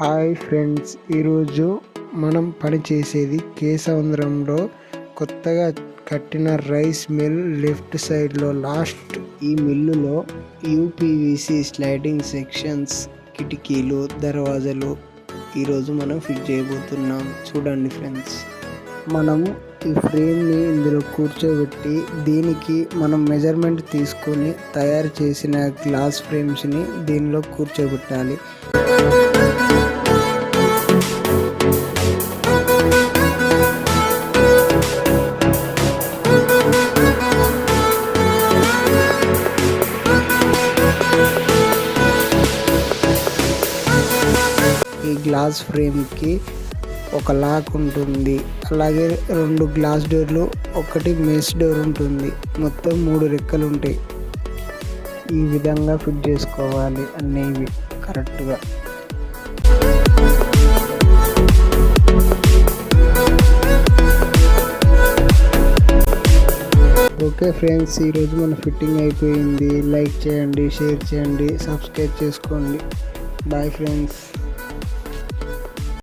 Hi friends, ఈరోజు మనం పనిచేసేది కేసముద్రంలో కొత్తగా కట్టిన రైస్ మిల్ లెఫ్ట్ సైడ్లో లాస్ట్. ఈ మిల్లులో యూపీవీసీ స్లైడింగ్ సెక్షన్స్, కిటికీలు, దర్వాజాలు ఈరోజు మనం ఫిట్ చేయబోతున్నాం. చూడండి ఫ్రెండ్స్, మనం ఈ ఫ్రేమ్ని ఇందులో కూర్చోబెట్టి దీనికి మనం మెజర్మెంట్ తీసుకొని తయారు చేసిన గ్లాస్ ఫ్రేమ్స్ని దీనిలో కూర్చోబెట్టాలి. ఈ గ్లాస్ ఫ్రేమ్కి ఒక లాక్ ఉంటుంది, అలాగే 2 గ్లాస్ డోర్లు, ఒకటి మెష్ డోర్ ఉంటుంది. మొత్తం 3 రెక్కలు ఉంటాయి. ఈ విధంగా ఫిట్ చేసుకోవాలి అనేవి కరెక్ట్గా. ఓకే ఫ్రెండ్స్, ఈరోజు మన ఫిట్టింగ్ అయిపోయింది. లైక్ చేయండి, షేర్ చేయండి, సబ్స్క్రైబ్ చేసుకోండి. Bye friends.